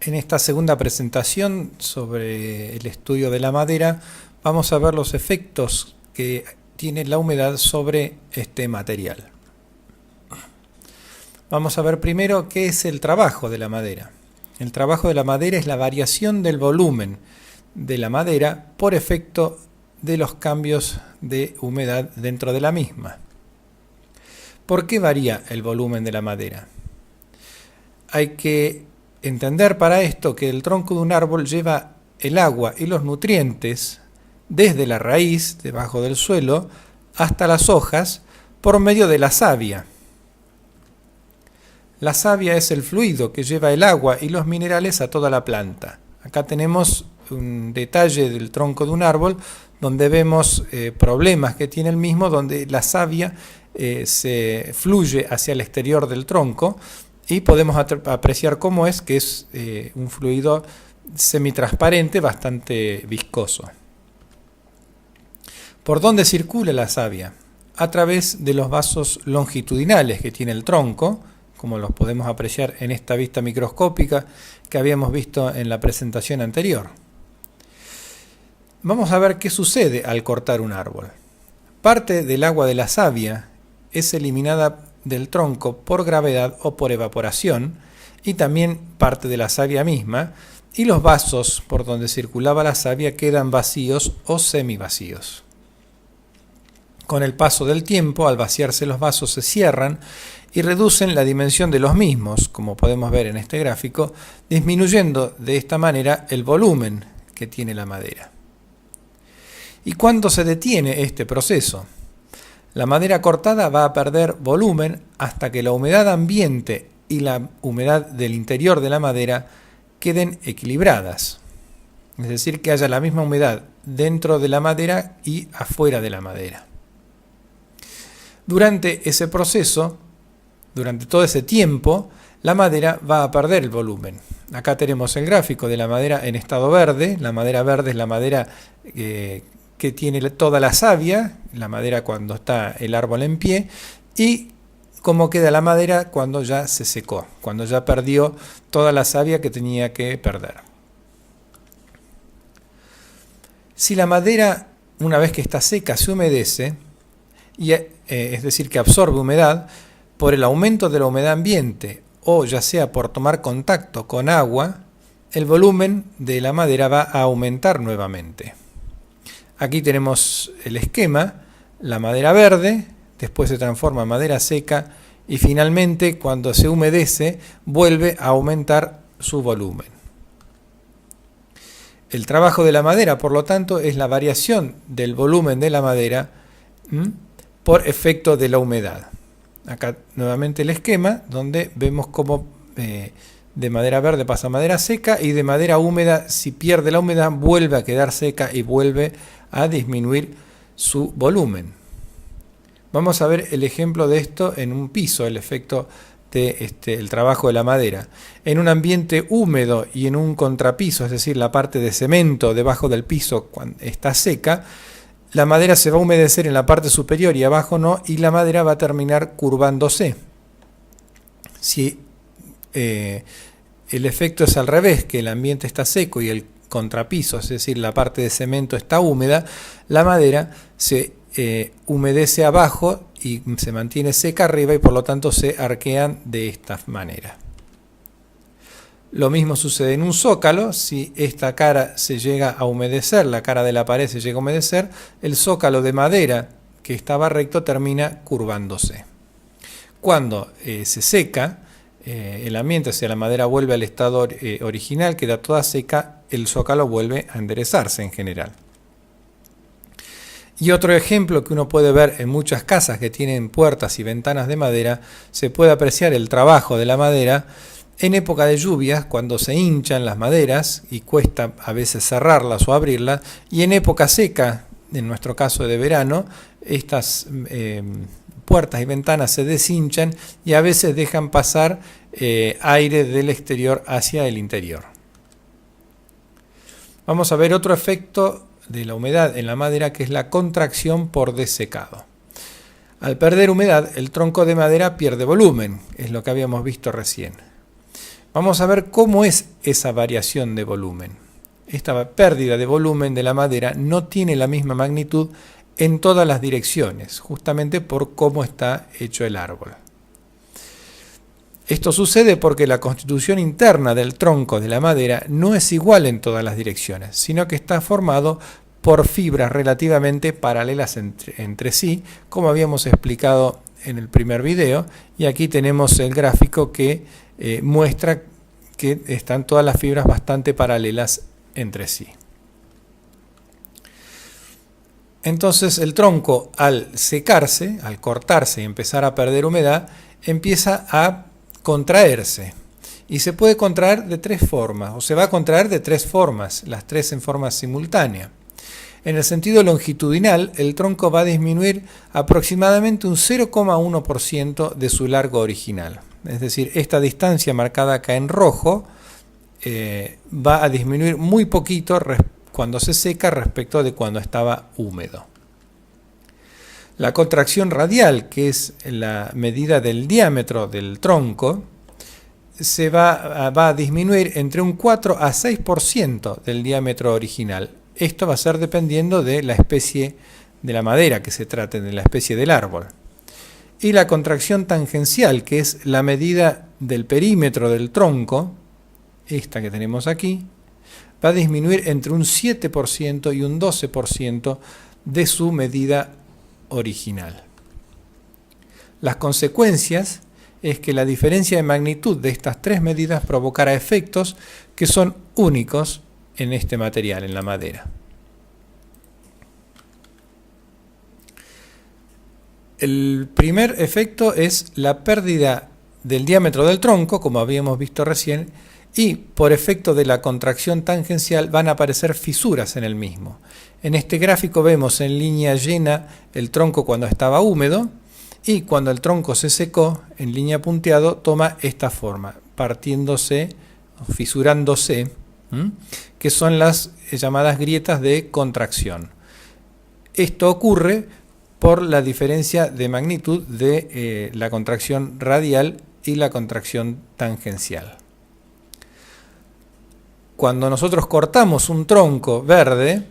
En esta segunda presentación sobre el estudio de la madera vamos a ver los efectos que tiene la humedad sobre este material. Vamos a ver primero qué es el trabajo de la madera. El trabajo de la madera es la variación del volumen de la madera por efecto de los cambios de humedad dentro de la misma. ¿Por qué varía el volumen de la madera? Hay que entender para esto que el tronco de un árbol lleva el agua y los nutrientes desde la raíz, debajo del suelo, hasta las hojas por medio de la savia. La savia es el fluido que lleva el agua y los minerales a toda la planta. Acá tenemos un detalle del tronco de un árbol donde vemos problemas que tiene el mismo, donde la savia se fluye hacia el exterior del tronco y podemos apreciar cómo es que es un fluido semitransparente bastante viscoso. ¿Por dónde circula la savia? A través de los vasos longitudinales que tiene el tronco, como los podemos apreciar en esta vista microscópica que habíamos visto en la presentación anterior. Vamos a ver qué sucede al cortar un árbol. Parte del agua de la savia es eliminada del tronco por gravedad o por evaporación, y también parte de la savia misma, y los vasos por donde circulaba la savia quedan vacíos o semivacíos. Con el paso del tiempo, al vaciarse los vasos se cierran y reducen la dimensión de los mismos, como podemos ver en este gráfico, disminuyendo de esta manera el volumen que tiene la madera. ¿Y cuándo se detiene este proceso? La madera cortada va a perder volumen hasta que la humedad ambiente y la humedad del interior de la madera queden equilibradas. Es decir, que haya la misma humedad dentro de la madera y afuera de la madera. Durante ese proceso, durante todo ese tiempo, la madera va a perder el volumen. Acá tenemos el gráfico de la madera en estado verde. La madera verde es la madera que tiene toda la savia, la madera cuando está el árbol en pie, y cómo queda la madera cuando ya se secó, cuando ya perdió toda la savia que tenía que perder. Si la madera, una vez que está seca, se humedece, es decir, que absorbe humedad, por el aumento de la humedad ambiente o ya sea por tomar contacto con agua, el volumen de la madera va a aumentar nuevamente. Aquí tenemos el esquema, la madera verde, después se transforma en madera seca y finalmente cuando se humedece vuelve a aumentar su volumen. El trabajo de la madera, por lo tanto, es la variación del volumen de la madera por efecto de la humedad. Acá nuevamente el esquema donde vemos cómo de madera verde pasa a madera seca y de madera húmeda, si pierde la humedad, vuelve a quedar seca y vuelve a disminuir su volumen. Vamos a ver el ejemplo de esto en un piso, el efecto del trabajo de la madera. En un ambiente húmedo y en un contrapiso, es decir, la parte de cemento debajo del piso cuando está seca, la madera se va a humedecer en la parte superior y abajo no, y la madera va a terminar curvándose. Si el efecto es al revés, que el ambiente está seco y el contrapiso, es decir, la parte de cemento está húmeda, la madera se humedece abajo y se mantiene seca arriba y por lo tanto se arquean de esta manera. Lo mismo sucede en un zócalo. Si esta cara se llega a humedecer, la cara de la pared se llega a humedecer, el zócalo de madera que estaba recto termina curvándose. Cuando se seca el ambiente, o sea, la madera vuelve al estado original, queda toda seca, el zócalo vuelve a enderezarse en general. Y otro ejemplo que uno puede ver en muchas casas que tienen puertas y ventanas de madera, se puede apreciar el trabajo de la madera en época de lluvias, cuando se hinchan las maderas y cuesta a veces cerrarlas o abrirlas, y en época seca, en nuestro caso de verano, estas puertas y ventanas se deshinchan y a veces dejan pasar aire del exterior hacia el interior. Vamos a ver otro efecto de la humedad en la madera, que es la contracción por desecado. Al perder humedad, el tronco de madera pierde volumen, es lo que habíamos visto recién. Vamos a ver cómo es esa variación de volumen. Esta pérdida de volumen de la madera no tiene la misma magnitud en todas las direcciones, justamente por cómo está hecho el árbol. Esto sucede porque la constitución interna del tronco de la madera no es igual en todas las direcciones, sino que está formado por fibras relativamente paralelas entre sí, como habíamos explicado en el primer video, y aquí tenemos el gráfico que muestra que están todas las fibras bastante paralelas entre sí. Entonces el tronco, al secarse, al cortarse y empezar a perder humedad, empieza a contraerse. Y se puede contraer de tres formas, o se va a contraer de tres formas, las tres en forma simultánea. En el sentido longitudinal, el tronco va a disminuir aproximadamente un 0,1% de su largo original. Es decir, esta distancia marcada acá en rojo va a disminuir muy poquito cuando se seca respecto de cuando estaba húmedo. La contracción radial, que es la medida del diámetro del tronco, se va a disminuir entre un 4 a 6% del diámetro original. Esto va a ser dependiendo de la especie de la madera que se trate, de la especie del árbol. Y la contracción tangencial, que es la medida del perímetro del tronco, esta que tenemos aquí, va a disminuir entre un 7% y un 12% de su medida original. Las consecuencias es que la diferencia de magnitud de estas tres medidas provocará efectos que son únicos en este material, en la madera. El primer efecto es la pérdida del diámetro del tronco, como habíamos visto recién, y por efecto de la contracción tangencial van a aparecer fisuras en el mismo. En este gráfico vemos en línea llena el tronco cuando estaba húmedo, y cuando el tronco se secó, en línea punteado, toma esta forma, partiéndose, fisurándose, que son las llamadas grietas de contracción. Esto ocurre por la diferencia de magnitud de la contracción radial y la contracción tangencial. Cuando nosotros cortamos un tronco verde,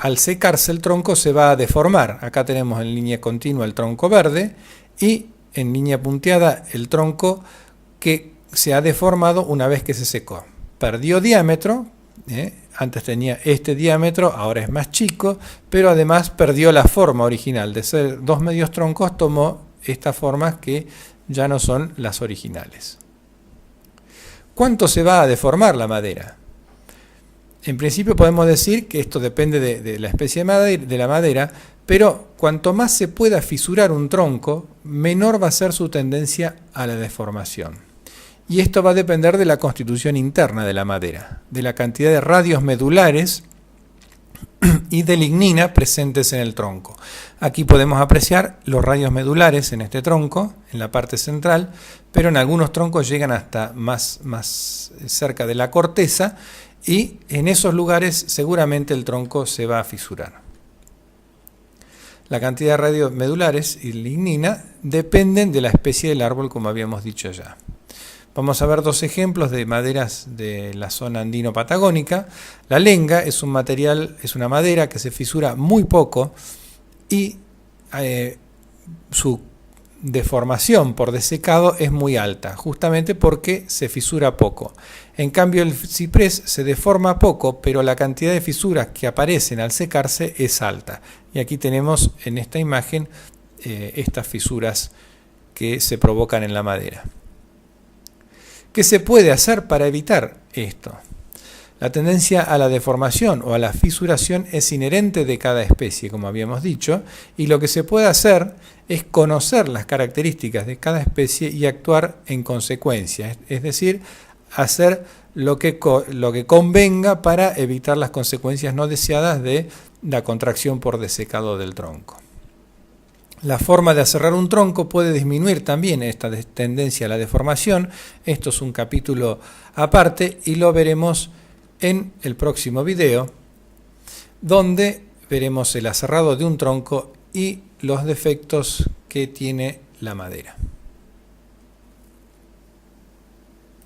al secarse el tronco se va a deformar. Acá tenemos en línea continua el tronco verde y en línea punteada el tronco que se ha deformado una vez que se secó. Perdió diámetro, antes tenía este diámetro, ahora es más chico, pero además perdió la forma original. De ser dos medios troncos tomó estas formas que ya no son las originales. ¿Cuánto se va a deformar la madera? En principio podemos decir que esto depende de la especie de la madera, pero cuanto más se pueda fisurar un tronco, menor va a ser su tendencia a la deformación. Y esto va a depender de la constitución interna de la madera, de la cantidad de radios medulares y de lignina presentes en el tronco. Aquí podemos apreciar los radios medulares en este tronco, en la parte central, pero en algunos troncos llegan hasta más cerca de la corteza, y en esos lugares seguramente el tronco se va a fisurar. La cantidad de radios medulares y lignina dependen de la especie del árbol, como habíamos dicho ya. Vamos a ver dos ejemplos de maderas de la zona andino-patagónica. La lenga es un material, es una madera que se fisura muy poco y su deformación por desecado es muy alta, justamente porque se fisura poco. En cambio el ciprés se deforma poco, pero la cantidad de fisuras que aparecen al secarse es alta. Y aquí tenemos en esta imagen estas fisuras que se provocan en la madera. ¿Qué se puede hacer para evitar esto? La tendencia a la deformación o a la fisuración es inherente de cada especie, como habíamos dicho, y lo que se puede hacer es conocer las características de cada especie y actuar en consecuencia, es decir, hacer lo que convenga para evitar las consecuencias no deseadas de la contracción por desecado del tronco. La forma de aserrar un tronco puede disminuir también esta tendencia a la deformación. Esto es un capítulo aparte y lo veremos en el próximo video, donde veremos el aserrado de un tronco y los defectos que tiene la madera.